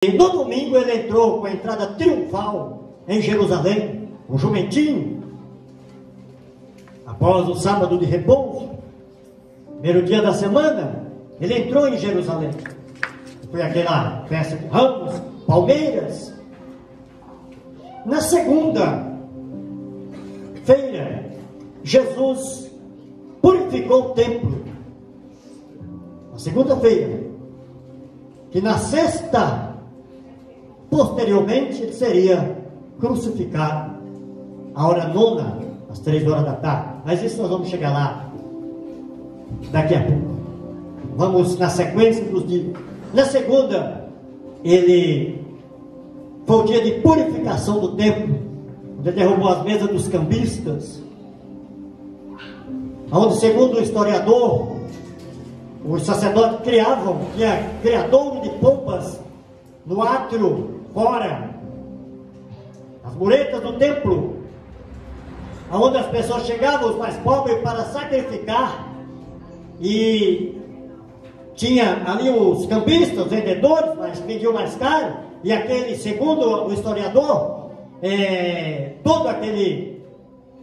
E no domingo ele entrou com a entrada triunfal em Jerusalém, um jumentinho. Após o sábado de repouso, primeiro dia da semana, ele entrou em Jerusalém. Foi aquela festa de ramos, palmeiras. Na segunda-feira, Jesus purificou o templo. Na segunda-feira, que na sexta, posteriormente, ele seria crucificado, à hora nona, às 3 horas da tarde. Mas isso nós vamos chegar lá daqui a pouco. Vamos na sequência dos dias. Na segunda, foi o dia de purificação do templo, onde derrubou as mesas dos cambistas, onde, segundo o historiador, os sacerdotes tinha criadouro de pompas no átrio fora, as muretas do templo, onde as pessoas chegavam, os mais pobres, para sacrificar. E tinha ali os cambistas, os vendedores, mas pediam mais caro. E aquele, segundo o historiador, todo aquele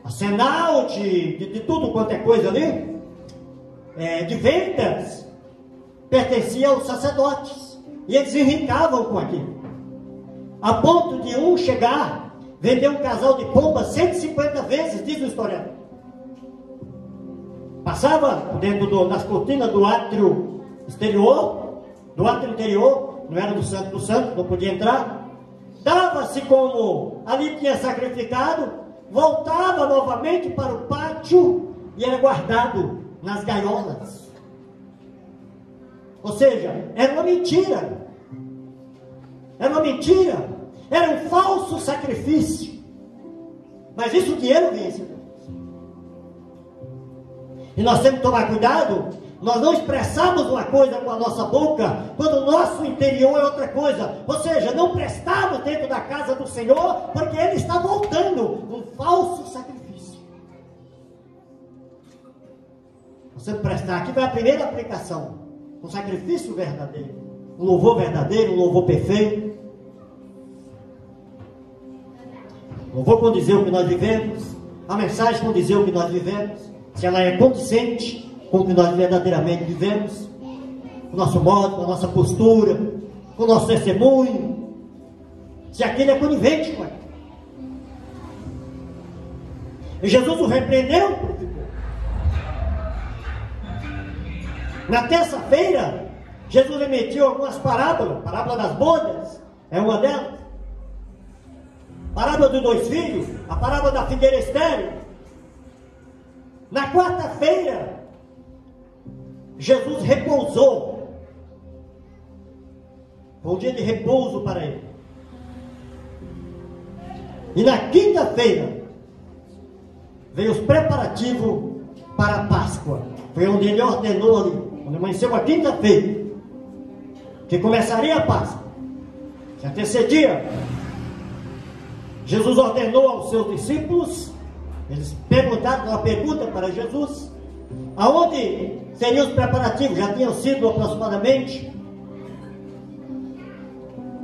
arsenal de tudo quanto é coisa ali, de vendas, pertencia aos sacerdotes. E eles enricavam com aquilo, a ponto de um chegar, vender um casal de pombas 150 vezes, diz o historiador. Passava dentro das cortinas do átrio exterior, do átrio interior, não era do santo, não podia entrar. Dava-se como ali tinha sacrificado, voltava novamente para o pátio e era guardado nas gaiolas. Ou seja, era uma mentira. Era uma mentira. Era um falso sacrifício. Mas isso o dinheiro vence. E nós temos que tomar cuidado. Nós não expressamos uma coisa com a nossa boca, quando o nosso interior é outra coisa. Ou seja, não prestamos dentro da casa do Senhor, porque Ele está voltando um falso sacrifício. Você prestar, aqui vai a primeira aplicação. Um sacrifício verdadeiro, um louvor verdadeiro, um louvor perfeito. Louvor condizer o que nós vivemos, a mensagem condizer o que nós vivemos, se ela é condizente com o que nós verdadeiramente vivemos, com o nosso modo, com a nossa postura, com o nosso testemunho, se aquilo é conivente com aquilo. E Jesus o repreendeu, purificou. Na terça-feira, Jesus emitiu algumas parábolas. A parábola das bodas é uma delas. A parábola dos 2 filhos, a parábola da figueira estéril. Na quarta-feira, Jesus repousou. Foi um dia de repouso para ele. E na quinta-feira, veio os preparativos para a Páscoa. Foi onde ele ordenou ali, quando amanheceu a quinta-feira, que começaria a Páscoa, que antecedia. Jesus ordenou aos seus discípulos, eles perguntaram uma pergunta para Jesus, aonde seriam os preparativos. Já tinham sido aproximadamente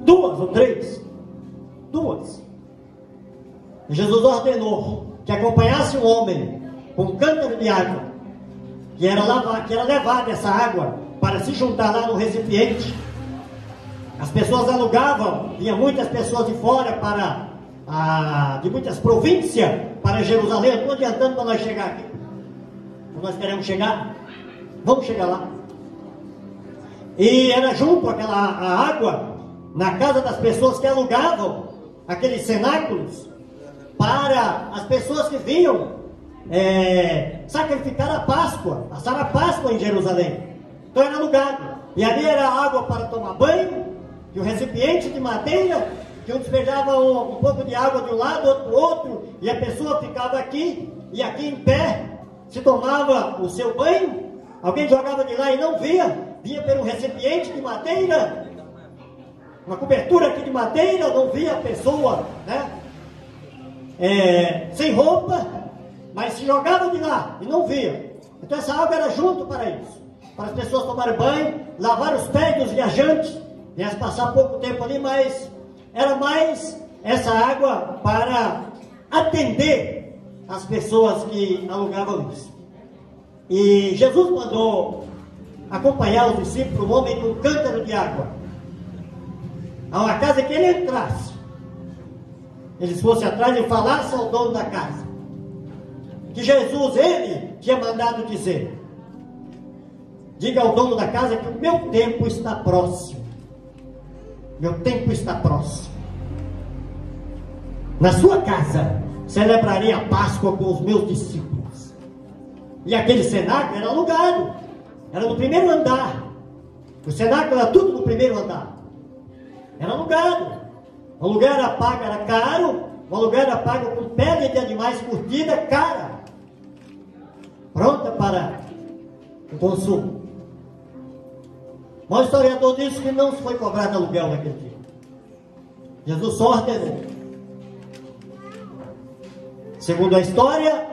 2 ou 3. E Jesus ordenou que acompanhasse um homem com um cântaro de água, que era levado essa água para se juntar lá no recipiente. As pessoas alugavam, vinha muitas pessoas de fora de muitas províncias para Jerusalém. Eu estou adiantando para nós chegar aqui. Nós queremos chegar, vamos chegar lá. E era junto a água na casa das pessoas que alugavam aqueles cenáculos para as pessoas que vinham sacrificar a Páscoa, passar a Páscoa em Jerusalém. Então era alugado, e ali era água para tomar banho, e o recipiente de madeira, que um despejava um pouco de água de um lado, outro do outro, e a pessoa ficava aqui, e aqui em pé, se tomava o seu banho. Alguém jogava de lá e não vinha pelo recipiente de madeira, uma cobertura aqui de madeira, não via a pessoa, né? Sem roupa, mas se jogava de lá e não via. Então essa água era junto para isso, para as pessoas tomarem banho, lavar os pés dos viajantes, viesse passar pouco tempo ali, mas era mais essa água para atender as pessoas que alugavam isso. E Jesus mandou acompanhar os discípulos, um homem com um cântaro de água, a uma casa que ele entrasse. Eles fossem atrás e falassem ao dono da casa que Jesus, ele, tinha mandado dizer: diga ao dono da casa que o meu tempo está próximo. Meu tempo está próximo. Na sua casa celebraria a Páscoa com os meus discípulos. E aquele cenáculo era alugado, era no primeiro andar. O cenáculo era tudo no primeiro andar. Era alugado. O aluguel era pago, era caro. O aluguel era pago com pele de animais curtida, cara, pronta para o consumo. O historiador disse que não foi cobrado aluguel naquele dia. Jesus só ordenou. Segundo a história,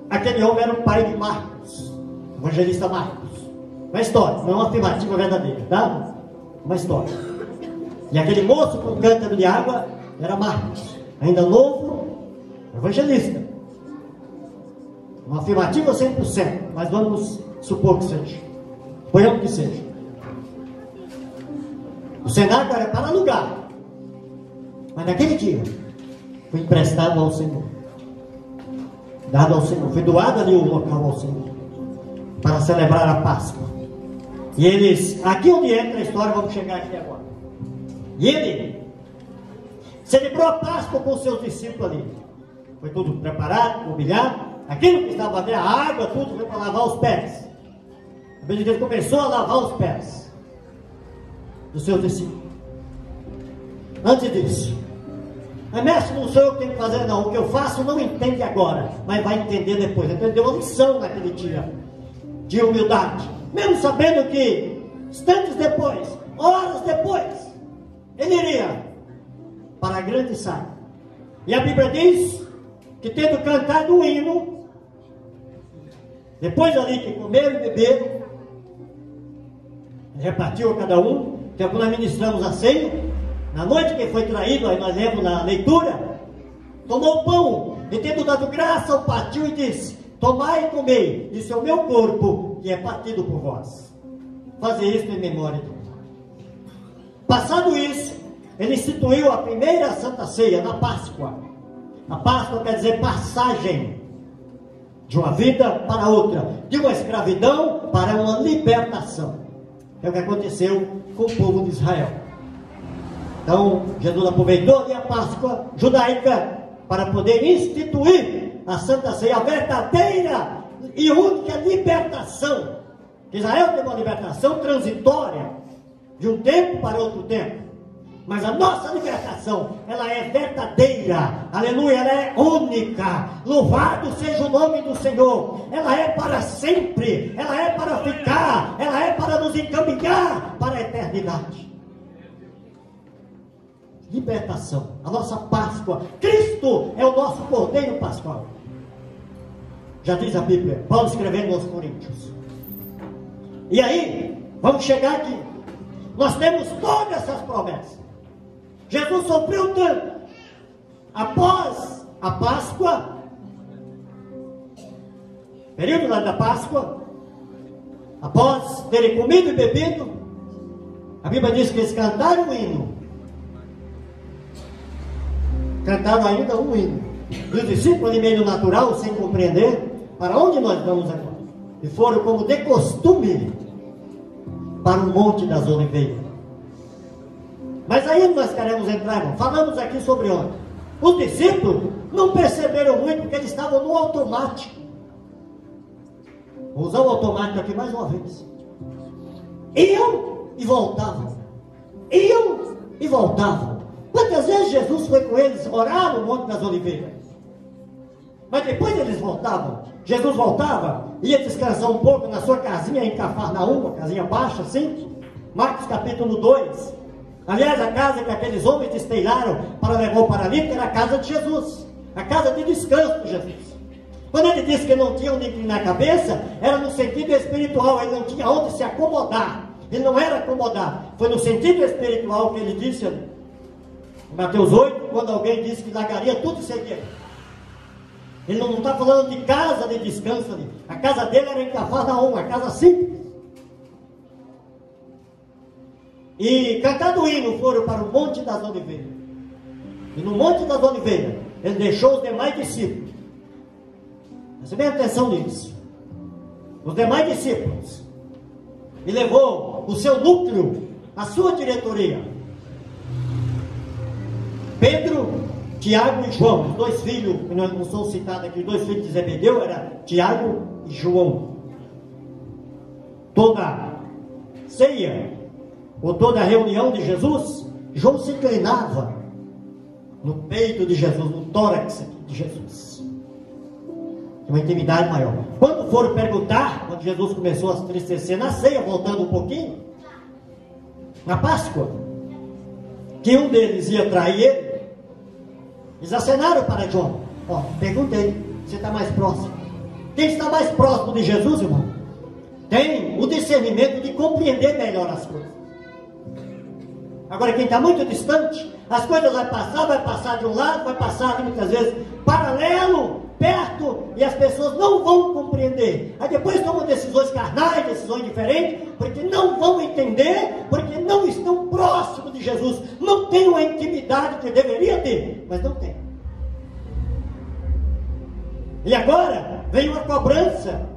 aquele homem era o pai de Marcos, evangelista Marcos. Uma história, não é uma afirmativa verdadeira, tá? Uma história. E aquele moço com um cântaro de água era Marcos, ainda novo, evangelista. Uma afirmativa 100%, mas vamos supor que seja. Suponhamos que seja. O cenáculo era para alugar, mas naquele dia foi emprestado ao Senhor, dado ao Senhor, foi doado ali o local ao Senhor, para celebrar a Páscoa. E eles, aqui onde entra a história, vamos chegar aqui agora. E ele celebrou a Páscoa com os seus discípulos ali. Foi tudo preparado, mobiliado. Aquilo que estava ali, a água, tudo foi para lavar os pés. A Bíblia diz que ele começou a lavar os pés dos seus discípulos. Antes disso, mas mestre, não sou eu que tenho que fazer não. O que eu faço não entende agora, mas vai entender depois. Então ele deu uma lição naquele dia de humildade, mesmo sabendo que instantes depois, horas depois, ele iria para a grande saia. E a Bíblia diz que, tendo cantado o hino, depois ali que comeram e beberam, repartiu a cada um. Então quando nós ministramos a ceia, na noite que foi traído, aí nós lemos na leitura, tomou o pão e, tendo dado graça, o partiu e disse: tomai e comei, isso é o meu corpo, que é partido por vós. Fazer isso em memória de mim. Passado isso, ele instituiu a primeira Santa Ceia na Páscoa. A Páscoa quer dizer passagem de uma vida para outra, de uma escravidão para uma libertação. É o que aconteceu com o povo de Israel. Então, Jesus aproveitou ali a Páscoa judaica para poder instituir a Santa Ceia, a verdadeira e única libertação. Israel teve uma libertação transitória, de um tempo para outro tempo. Mas a nossa libertação, ela é verdadeira, aleluia, ela é única. Louvado seja o nome do Senhor. Ela é para sempre, ela é para ficar, ela é para nos encaminhar para a eternidade. Libertação, a nossa Páscoa. Cristo é o nosso Cordeiro Pascual. Já diz a Bíblia, Paulo escrevendo aos Coríntios. E aí, vamos chegar aqui. Nós temos todas essas promessas. Jesus sofreu tanto. Após a Páscoa, período lá da Páscoa, após terem comido e bebido, a Bíblia diz que eles cantaram um hino. Cantaram ainda um hino. E os discípulos, de meio natural, sem compreender, para onde nós vamos agora? E foram, como de costume, para o Monte das Oliveiras. Mas aí nós queremos entrar, irmão. Falamos aqui sobre ontem. Os discípulos não perceberam muito, porque eles estavam no automático. Vou usar o automático aqui mais uma vez. Iam e voltavam. Iam e voltavam. Quantas vezes Jesus foi com eles orar no Monte das Oliveiras? Mas depois eles voltavam. Jesus voltava, ia descansar um pouco na sua casinha em Cafarnaum, uma casinha baixa assim. Marcos capítulo 2. Aliás, a casa que aqueles homens destelharam para levar o paralítico era a casa de Jesus, a casa de descanso de Jesus. Quando ele disse que não tinha onde inclinar a cabeça, era no sentido espiritual, ele não tinha onde se acomodar. Ele não era acomodado. Foi no sentido espiritual que ele disse ali. Em Mateus 8, quando alguém disse que largaria tudo e seguia. Ele não está falando de casa de descanso ali. A casa dele era em Cafarnaum, uma casa simples. E cantando o hino foram para o Monte das Oliveiras. E no Monte das Oliveiras, ele deixou os demais discípulos. Preste bem atenção nisso. Os demais discípulos. E levou o seu núcleo, a sua diretoria. Pedro, Tiago e João, os dois filhos, que não são citados aqui, os dois filhos de Zebedeu, era Tiago e João. Toda ceia, ou toda reunião de Jesus, João se inclinava no peito de Jesus, no tórax de Jesus. Uma intimidade maior. Quando foram perguntar, quando Jesus começou a se entristecer na ceia, voltando um pouquinho, na Páscoa, que um deles ia trair ele, eles acenaram para João. Ó, perguntei, você está mais próximo? Quem está mais próximo de Jesus, irmão, tem o discernimento de compreender melhor as coisas. Agora, quem está muito distante, as coisas vai passar de um lado, vai passar muitas vezes paralelo, perto, e as pessoas não vão compreender. Aí depois tomam decisões carnais, decisões diferentes, porque não vão entender, porque não estão próximos de Jesus, não têm uma intimidade que deveria ter, mas não tem. E agora veio a cobrança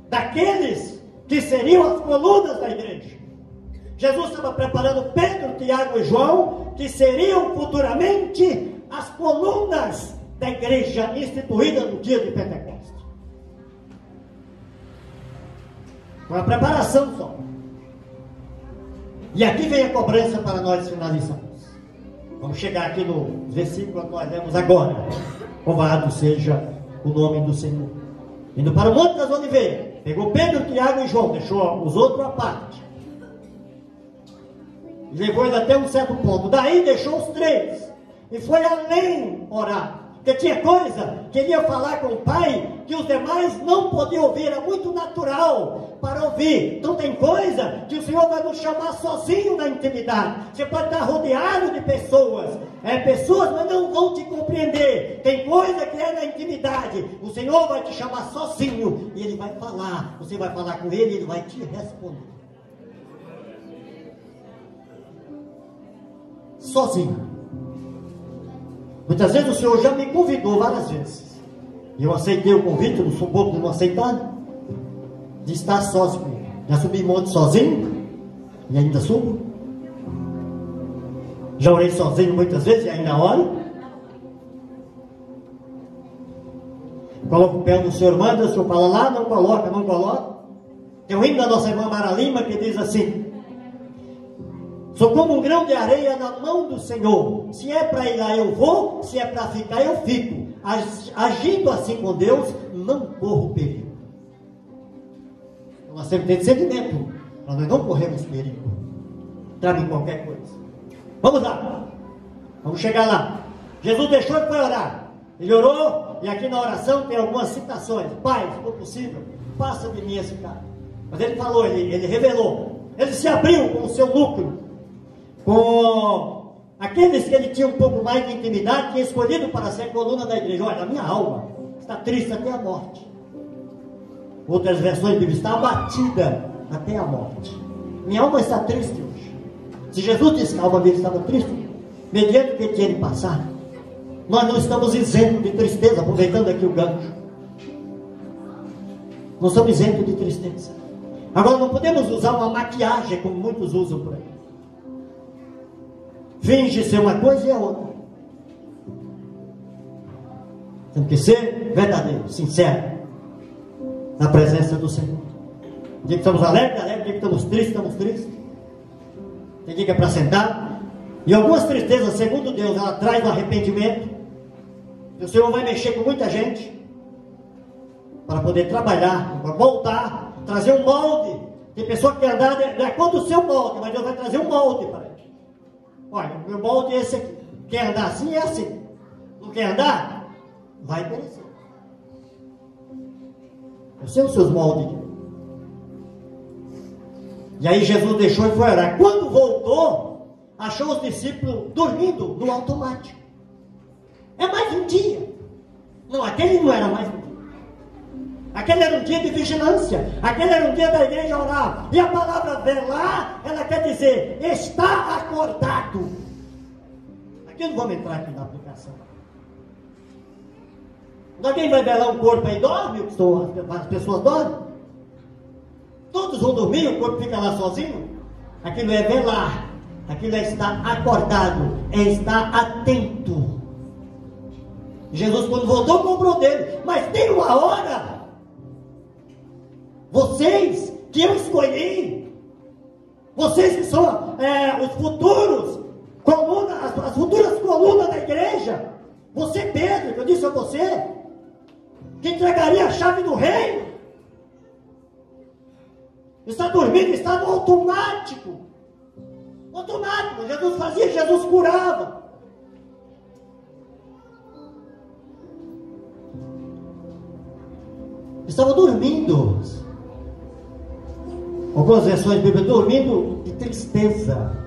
daqueles que seriam as colunas da igreja. Jesus estava preparando Pedro, Tiago e João, que seriam futuramente as colunas da igreja instituída no dia de Pentecostes. Uma preparação só. E aqui vem a cobrança para nós finalizarmos. Vamos chegar aqui no versículo que nós lemos agora. Louvado seja o nome do Senhor. Indo para o Monte das Oliveiras, pegou Pedro, Tiago e João, deixou os outros à parte. Levou ele até um certo ponto. Daí deixou os três. E foi além orar. Porque tinha coisa que ele ia falar com o pai que os demais não podiam ouvir. Era muito natural para ouvir. Então tem coisa que o Senhor vai nos chamar sozinho na intimidade. Você pode estar rodeado de pessoas. Pessoas, mas não vão te compreender. Tem coisa que é na intimidade. O Senhor vai te chamar sozinho. E Ele vai falar. Você vai falar com Ele e Ele vai te responder. Sozinho. Muitas vezes o Senhor já me convidou várias vezes. E eu aceitei o convite, não sou bobo de não aceitar. De estar sozinho. Já subi monte sozinho. E ainda subo. Já orei sozinho muitas vezes e ainda oro. Coloco o pé no Senhor, manda, o Senhor fala lá, não coloca, não coloca. Tem um hino da nossa irmã Mara Lima que diz assim: sou como um grão de areia na mão do Senhor. Se é para ir lá eu vou, se é para ficar eu fico. Agindo assim com Deus, não corro perigo. Nós temos que ter discernimento, para nós não corrermos perigo. Traga qualquer coisa. Vamos lá. Vamos chegar lá. Jesus deixou e foi orar. Ele orou, e aqui na oração tem algumas citações. Pai, se for possível, passa de mim esse cara. Mas ele falou, ele revelou. Ele se abriu com o seu núcleo. Com aqueles que ele tinha um pouco mais de intimidade, tinha escolhido para ser coluna da igreja. Olha, a minha alma está triste até a morte. Outras versões bíblicas, está abatida até a morte. Minha alma está triste hoje. Se Jesus disse que a alma dele estava triste, mediante o que tinha de passar, nós não estamos isentos de tristeza, aproveitando aqui o gancho. Não somos isentos de tristeza. Agora não podemos usar uma maquiagem como muitos usam por aí. Finge ser uma coisa e é outra. Temos que ser verdadeiro, sincero, na presença do Senhor. Tem dia que estamos alegres, tem dia que estamos tristes. Tem dia que é para sentar. E algumas tristezas, segundo Deus, ela traz o arrependimento. E o Senhor vai mexer com muita gente para poder trabalhar, para voltar, trazer um molde. Tem pessoa que quer andar de acordo com o seu molde, mas Deus vai trazer um molde para ele. Olha, o meu molde é esse aqui. Quer andar assim, é assim. Não quer andar? Vai perecer. Eu sei os seus moldes. E aí Jesus deixou e foi orar. Quando voltou, achou os discípulos dormindo no automático. É mais um dia. Não, aquele não era mais um dia. Aquele era um dia de vigilância. Aquele era um dia da igreja orar. E a palavra velar, ela quer dizer, está acordado. Aqui não vamos entrar aqui na aplicação. Alguém vai velar um corpo aí, dorme? As pessoas dormem? Todos vão dormir, o corpo fica lá sozinho? Aquilo é velar. Aquilo é estar acordado. É estar atento. Jesus, quando voltou, cobrou dele. Mas tem uma hora. Vocês que eu escolhi. Vocês que são os futuros colunas, as futuras colunas da igreja. Você, Pedro, que eu disse a você, que entregaria a chave do reino. Está dormindo, está no automático. Automático. Jesus fazia, Jesus curava. Estavam dormindo. Algumas versões bíblicas dormindo de tristeza.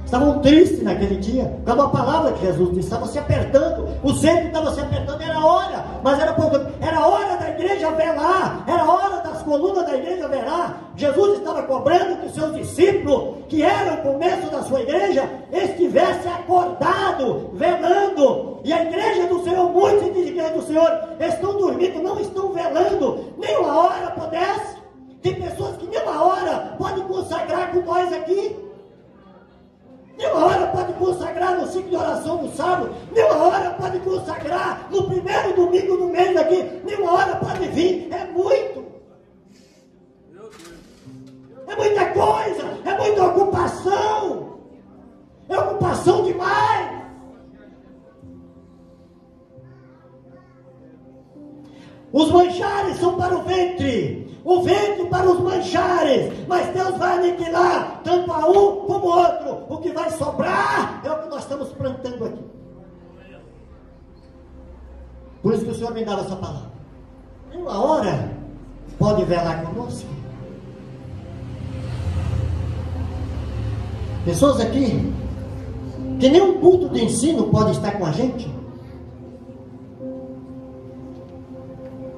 Estavam tristes naquele dia. Por causa da palavra que Jesus disse. Estavam se apertando. O centro estava se apertando. Era hora. Mas era hora da igreja velar. Era hora das colunas da igreja velar. Jesus estava cobrando que os seus discípulos, que eram o começo da sua igreja, estivessem acordados, velando. E a igreja do Senhor, muitos de igreja do Senhor, estão dormindo, não estão velando. Nem uma hora pudesse. Tem pessoas que nem uma hora podem consagrar com nós aqui. Nem uma hora pode consagrar no ciclo de oração do sábado. Nem uma hora pode consagrar no primeiro domingo do mês aqui. Nem uma hora pode vir. É muito. É muita coisa. É muita ocupação. É ocupação demais. Os manjares são para o ventre. O ventre para os manjares, mas Deus vai aniquilar tanto a um como o outro. O que vai sobrar é o que nós estamos plantando aqui. Por isso que o Senhor me dava essa palavra. Em uma hora pode velar conosco. Pessoas aqui que nem um culto de ensino pode estar com a gente.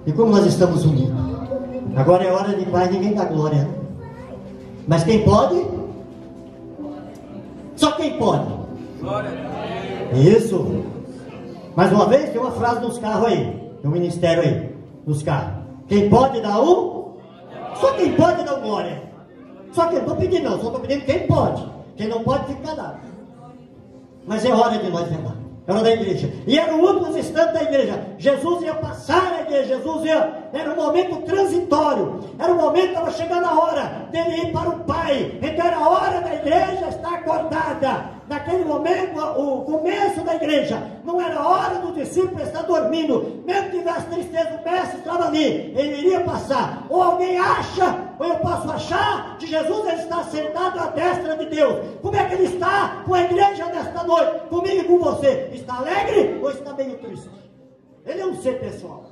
E como nós estamos unidos. Agora é hora de paz, ninguém dá glória. Mas quem pode? Só quem pode. Glória a Deus. Isso. Mais uma vez, tem uma frase nos carros aí. Tem um ministério aí, nos carros. Quem pode dar um? Só quem pode dar glória. Só quem, não estou pedindo não, só estou pedindo quem pode. Quem não pode, fica calado. Mas é hora de nós velar. É hora da igreja. E era o último instante da igreja. Jesus ia passar a igreja. Era um momento transitório. Era um momento que estava chegando a hora dele ir para o Pai. Então era a hora da igreja estar acordada. Naquele momento, o começo da igreja, não era a hora do discípulo estar dormindo. Mesmo que tivesse tristeza, o mestre estava ali. Ele iria passar. Ou alguém acha, ou eu posso achar, que Jesus ele está sentado à destra de Deus. Como é que ele está com a igreja nesta noite? Comigo e com você. Está alegre ou está meio triste? Ele é um ser pessoal.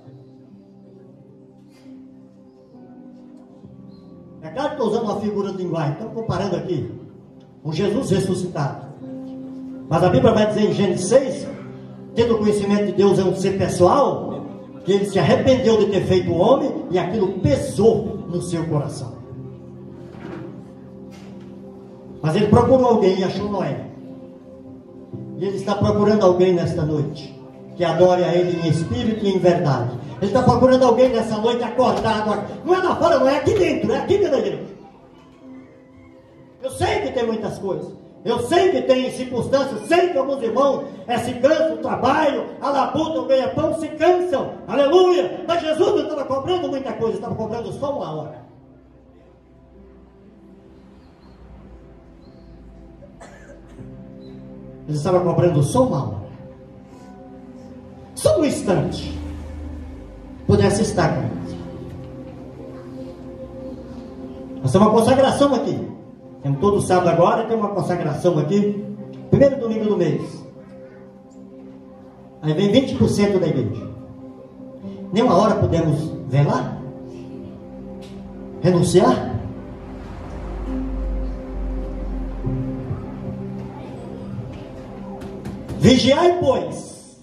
É claro que estou usando uma figura de linguagem. Estamos comparando aqui com Jesus ressuscitado. Mas a Bíblia vai dizer em Gênesis 6, tendo conhecimento de Deus é um ser pessoal, que ele se arrependeu de ter feito o homem e aquilo pesou no seu coração. Mas ele procurou alguém e achou Noé. E ele está procurando alguém nesta noite que adore a ele em espírito e em verdade. Ele está procurando alguém nessa noite acordado. Não é lá fora, não é aqui dentro, é aqui dentro da igreja. Eu sei que tem muitas coisas. Eu sei que tem circunstâncias, sei que alguns irmãos se cansam do trabalho, a labuta, o ganha-pão, se cansam, aleluia, mas Jesus não estava cobrando muita coisa, estava cobrando só uma hora. Ele estava cobrando só uma hora, só um instante, pudesse estar com ele. Nós temos uma consagração aqui. Temos todo sábado agora, tem uma consagração aqui. Primeiro domingo do mês. Aí vem 20% da igreja. Nenhuma hora podemos velar? Renunciar? Vigiai, pois,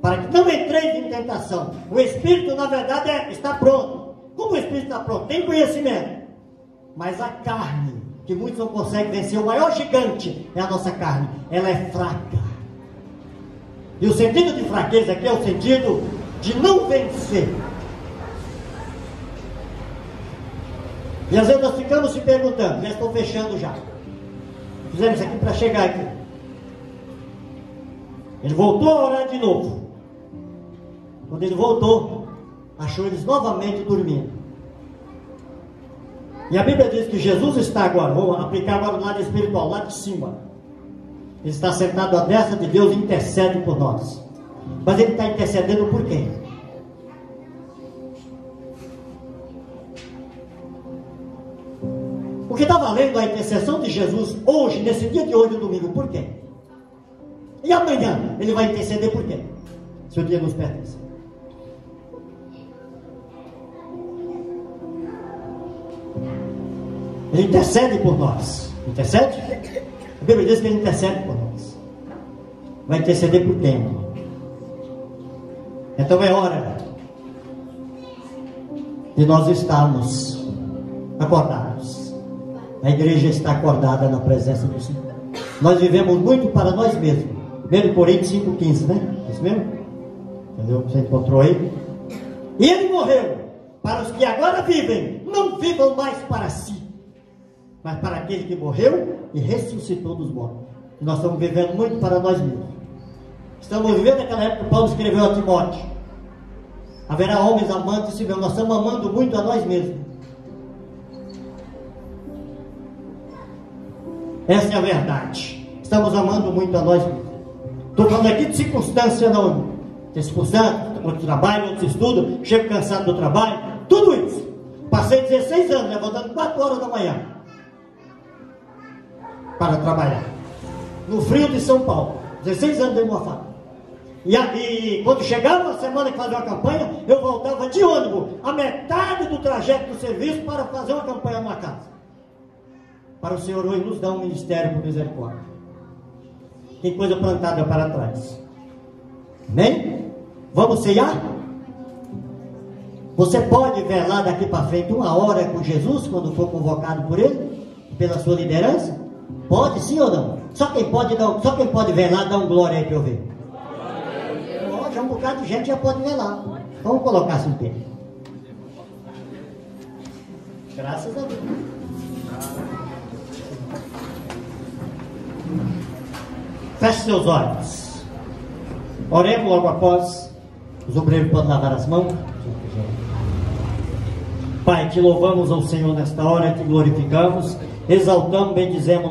para que não entreis em tentação. O espírito, na verdade, está pronto. Como o espírito está pronto? Tem conhecimento. Mas a carne, que muitos não conseguem vencer, o maior gigante é a nossa carne. Ela é fraca. E o sentido de fraqueza aqui é o sentido de não vencer. E às vezes nós ficamos se perguntando, já estou fechando já. Fizemos isso aqui para chegar aqui. Ele voltou a orar de novo. Quando ele voltou, achou eles novamente dormindo. E a Bíblia diz que Jesus está agora, vamos aplicar agora o lado espiritual, lá de cima. Ele está sentado à destra de Deus e intercede por nós. Mas ele está intercedendo por quem? Porque está valendo a intercessão de Jesus hoje, nesse dia de hoje, no domingo, por quê? E amanhã ele vai interceder por quê? Se o dia nos pertence. Ele intercede por nós. Intercede? A Bíblia diz que ele intercede por nós. Vai interceder por quem? Então é hora de nós estarmos acordados. A igreja está acordada na presença do Senhor. Nós vivemos muito para nós mesmos. 1 Coríntios 5,15, né? É isso mesmo? Entendeu? Você encontrou aí? E ele morreu para os que agora vivem. Não vivam mais para si, mas para aquele que morreu e ressuscitou dos mortos. E nós estamos vivendo muito para nós mesmos. Estamos vivendo naquela época que Paulo escreveu a Timóteo. Haverá homens amantes se mesmo. Nós estamos amando muito a nós mesmos. Essa é a verdade. Estamos amando muito a nós mesmos. Estou falando aqui de circunstância, não. Tem circunstância, outro trabalho, outro estudo, chego cansado do trabalho, tudo isso. Passei 16 anos levantando 4 horas da manhã para trabalhar. No frio de São Paulo. 16 anos dentro de uma fábrica. E quando chegava a semana que fazia uma campanha, eu voltava de ônibus, a metade do trajeto do serviço, para fazer uma campanha numa casa. Para o Senhor hoje nos dar um ministério por misericórdia. Tem coisa plantada para trás. Amém? Vamos ceiar? Você pode velar daqui para frente 1 hora com Jesus, quando for convocado por Ele, pela sua liderança? Pode, sim ou não? Só quem pode velar, dá um glória aí para eu ver. Já um bocado de gente já pode velar. Vamos colocar assim em pé. Graças a Deus. Feche seus olhos. Oremos logo após. Os obreiros podem lavar as mãos. Pai, te louvamos ao Senhor nesta hora, te glorificamos, exaltamos, bendizemos.